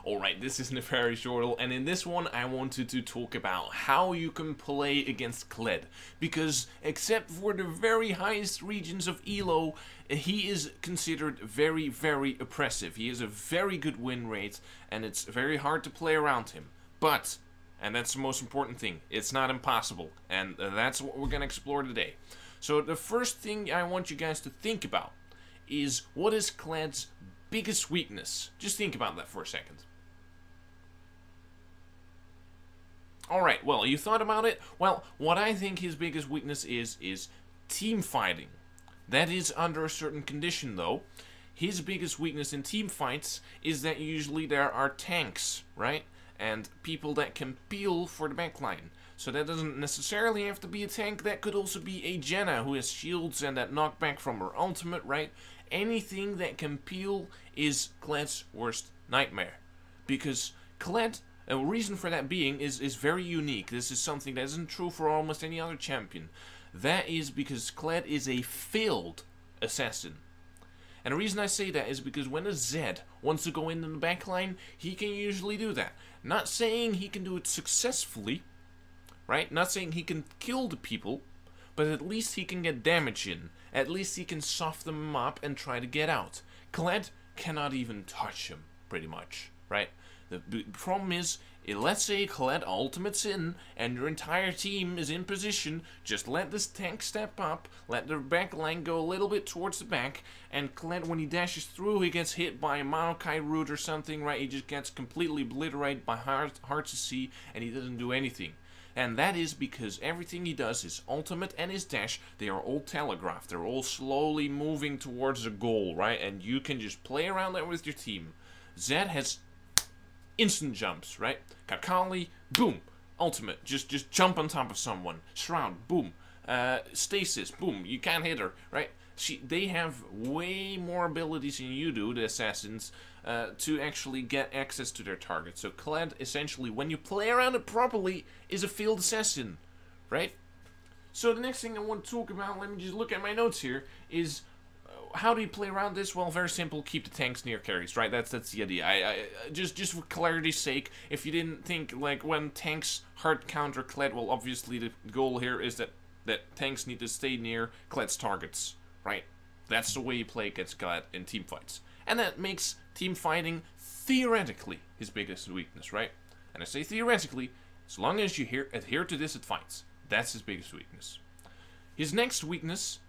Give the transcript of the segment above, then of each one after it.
Alright, this is Nefarious Yordle, and in this one I wanted to talk about how you can play against Kled. Because, except for the very highest regions of ELO, he is considered very, very oppressive. He has a very good win rate, and it's very hard to play around him. But, and that's the most important thing, it's not impossible, and that's what we're going to explore today. So the first thing I want you guys to think about is, what is Kled's biggest weakness? Just think about that for a second. Alright, well, you thought about it? Well, what I think his biggest weakness is team fighting. That is under a certain condition, though. His biggest weakness in team fights is that usually there are tanks, right? And people that can peel for the backline. So that doesn't necessarily have to be a tank. That could also be a Jenna who has shields and that knockback from her ultimate, right? Anything that can peel is Kled's worst nightmare. Because Kled, a reason for that being is very unique. This is something that isn't true for almost any other champion. That is because Kled is a failed assassin. And the reason I say that is because when a Zed wants to go in the backline, he can usually do that. Not saying he can do it successfully, right? Not saying he can kill the people, but at least he can get damage in. At least he can soften them up and try to get out. Kled cannot even touch him, pretty much, right? The problem is, let's say Kled ultimates in, and your entire team is in position, just let this tank step up, let the back line go a little bit towards the back, and Kled, when he dashes through, he gets hit by a Maokai root or something, right? He just gets completely obliterated by hard to see, and he doesn't do anything. And that is because everything he does, his ultimate and his dash, they are all telegraphed. They're all slowly moving towards a goal, right? And you can just play around that with your team. Zed has instant jumps, right? Kakali, boom. Ultimate, just jump on top of someone. Shroud, boom. Stasis, boom. You can't hit her, right? They have way more abilities than you do, the assassins, to actually get access to their target. So Kled, essentially, when you play around it properly, is a failed assassin, right? So the next thing I want to talk about, let me just look at my notes here, is how do you play around this? Well, very simple. Keep the tanks near carries, right? That's the idea. Just for clarity's sake, if you didn't think, like, when tanks hard counter Kled, well, obviously the goal here is that tanks need to stay near Kled's targets, right? That's the way you play against Kled in team fights. And that makes team fighting, theoretically, his biggest weakness, right? And I say theoretically, as long as you adhere to this advice, that's his biggest weakness. His next weakness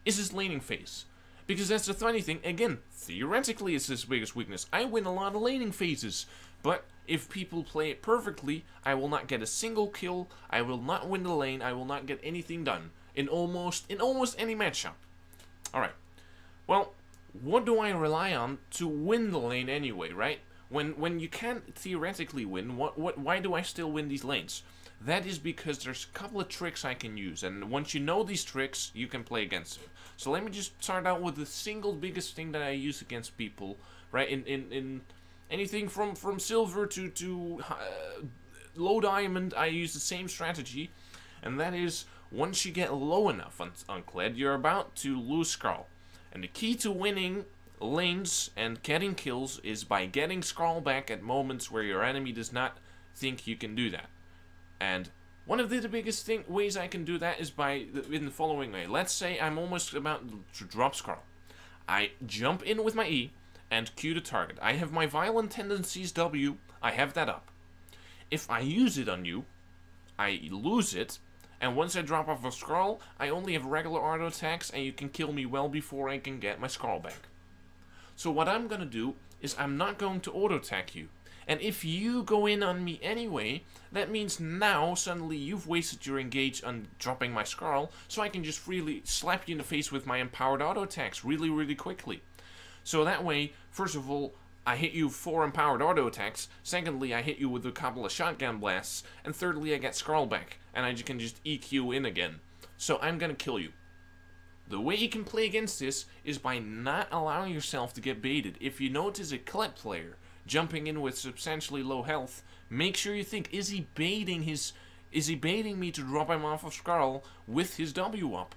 is his laning phase. Because that's the funny thing, again, theoretically it's his biggest weakness. I win a lot of laning phases, but if people play it perfectly, I will not get a single kill, I will not win the lane, I will not get anything done in almost any matchup. Alright, well, what do I rely on to win the lane anyway, right? When you can't theoretically win, why do I still win these lanes? That is because there's a couple of tricks I can use, and once you know these tricks, you can play against them. So let me just start out with the single biggest thing that I use against people, right? In anything from silver to low diamond, I use the same strategy, and that is, once you get low enough on Kled, you're about to lose Skarl. And the key to winning lanes and getting kills is by getting Skarl back at moments where your enemy does not think you can do that. And one of the biggest ways I can do that is in the following way. Let's say I'm almost about to drop Skarl. I jump in with my E and Q the target. I have my Violent Tendencies W, I have that up. If I use it on you, I lose it, and once I drop off a Skarl, I only have regular auto attacks, and you can kill me well before I can get my Skarl back. So what I'm gonna do is I'm not going to auto attack you. And if you go in on me anyway, that means now suddenly you've wasted your engage on dropping my Skarl, so I can just freely slap you in the face with my empowered auto attacks really, really quickly. So that way, first of all, I hit you 4 empowered auto attacks, secondly, I hit you with a couple of shotgun blasts, and thirdly, I get Skarl back, and I can just EQ in again. So I'm gonna kill you. The way you can play against this is by not allowing yourself to get baited. If you notice a Kled player jumping in with substantially low health, make sure you think, is he baiting me to drop him off of Skarl with his W up?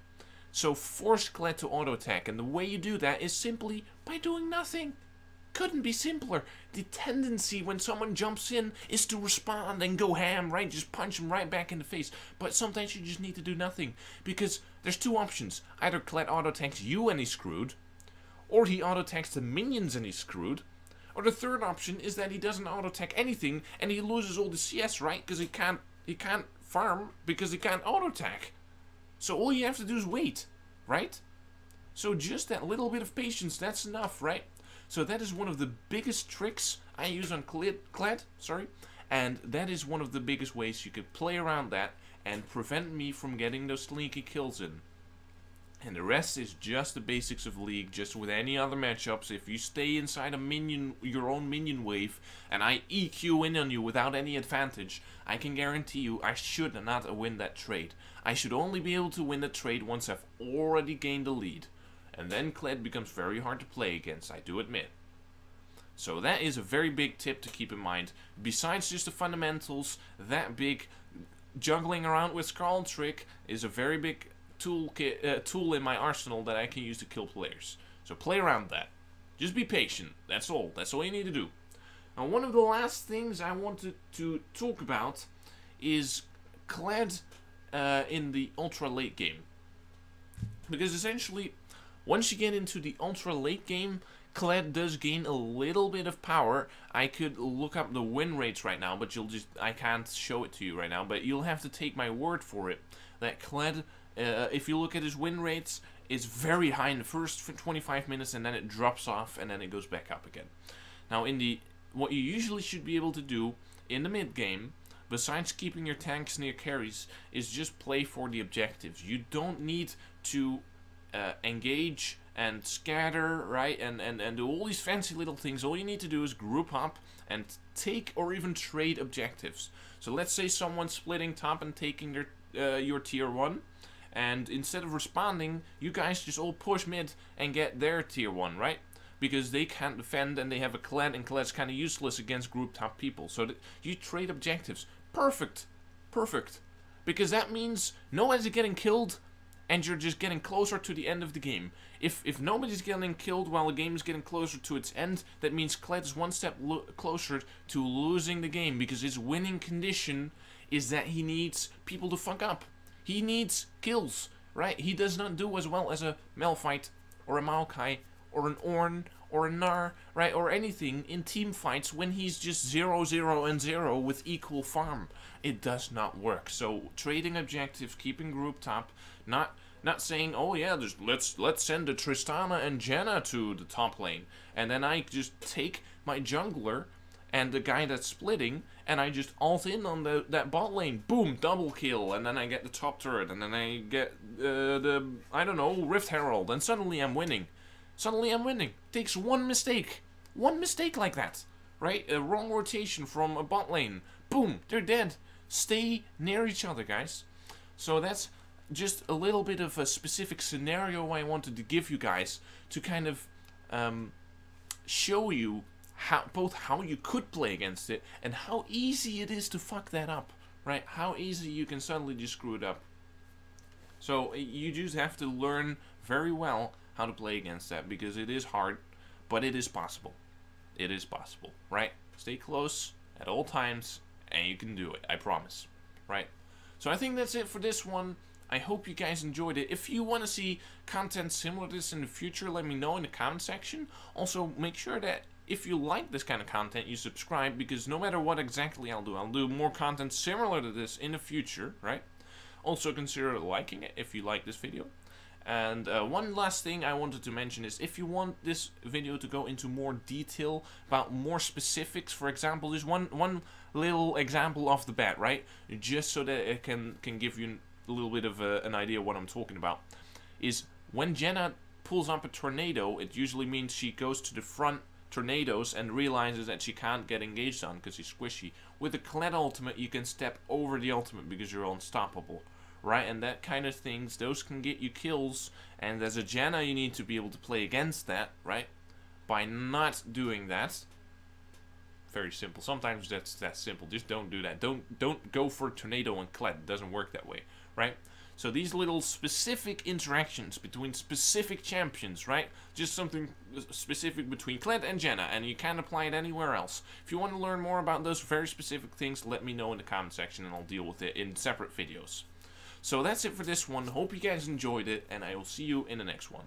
So force Kled to auto attack, and the way you do that is simply by doing nothing. Couldn't be simpler. The tendency when someone jumps in is to respond and go ham, right? Just punch him right back in the face. But sometimes you just need to do nothing. Because there's two options. Either Kled auto-attacks you and he's screwed, or he auto-attacks the minions and he's screwed. Or the third option is that he doesn't auto-attack anything and he loses all the CS, right? Because he can't farm because he can't auto-attack. So all you have to do is wait, right? So just that little bit of patience, that's enough, right? So that is one of the biggest tricks I use on Kled, and that is one of the biggest ways you could play around that and prevent me from getting those sneaky kills in. And the rest is just the basics of League, just with any other matchups. If you stay inside a minion, your own minion wave, and I EQ in on you without any advantage, I can guarantee you I should not win that trade. I should only be able to win the trade once I've already gained the lead. And then Kled becomes very hard to play against, I do admit. So that is a very big tip to keep in mind. Besides just the fundamentals, that big juggling around with Skull trick is a very big tool in my arsenal that I can use to kill players. So play around that. Just be patient, that's all. That's all you need to do. Now one of the last things I wanted to talk about is Kled in the ultra late game. Because essentially, once you get into the ultra late game, Kled does gain a little bit of power. I could look up the win rates right now, but I can't show it to you right now, but you'll have to take my word for it. That Kled, if you look at his win rates, is very high in the first 25 minutes, and then it drops off, and then it goes back up again. Now, what you usually should be able to do in the mid game, besides keeping your tanks near carries, is just play for the objectives. You don't need to engage and scatter, right, and do all these fancy little things. All you need to do is group up and take or even trade objectives. So let's say someone's splitting top and taking your tier 1, and instead of responding, you guys just all push mid and get their tier 1, right? Because they can't defend and they have a Kled, and Kled's kind of useless against group top people. So you trade objectives. Perfect. Perfect. Because that means no one's getting killed, and you're just getting closer to the end of the game. If nobody's getting killed while the game is getting closer to its end, that means Kled's one step closer to losing the game, because his winning condition is that he needs people to fuck up. He needs kills, right? He does not do as well as a Malphite or a Maokai or an Ornn or a Gnar, right? Or anything in team fights when he's just 0, 0, and 0 with equal farm. It does not work. So trading objectives, keeping group top, not saying, oh yeah, let's send a Tristana and Janna to the top lane, and then I just take my jungler and the guy that's splitting, and I just ult in on that bot lane, boom, double kill, and then I get the top turret, and then I get I don't know, Rift Herald, and suddenly I'm winning. Suddenly I'm winning. Takes one mistake like that, right? A wrong rotation from a bot lane, boom, they're dead. Stay near each other, guys. So that's just a little bit of a specific scenario I wanted to give you guys to kind of show you both how you could play against it and how easy it is to fuck that up, right? How easy you can suddenly just screw it up. So you just have to learn very well how to play against that, because it is hard, but it is possible. It is possible, right? Stay close at all times, and you can do it, I promise, right? So I think that's it for this one. I hope you guys enjoyed it. If you want to see content similar to this in the future, let me know in the comment section. Also, make sure that if you like this kind of content, you subscribe, because no matter what exactly I'll do more content similar to this in the future, right? Also, consider liking it if you like this video. And one last thing I wanted to mention is, if you want this video to go into more detail about more specifics, for example, there's one little example off the bat, right? Just so that it can give you a little bit of an idea of what I'm talking about, is when Janna pulls up a tornado, it usually means she goes to the front tornadoes and realizes that she can't get engaged on because she's squishy. With the Kled ultimate, you can step over the ultimate because you're unstoppable, right? And that kind of things, those can get you kills, and as a Janna you need to be able to play against that, right? By not doing that. Very simple. Sometimes that's that simple. Just don't do that. Don't go for tornado and Kled. It doesn't work that way, right? So these little specific interactions between specific champions, right? Just something specific between Kled and Jenna, and you can't apply it anywhere else. If you want to learn more about those very specific things, let me know in the comment section and I'll deal with it in separate videos. So that's it for this one. Hope you guys enjoyed it, and I will see you in the next one.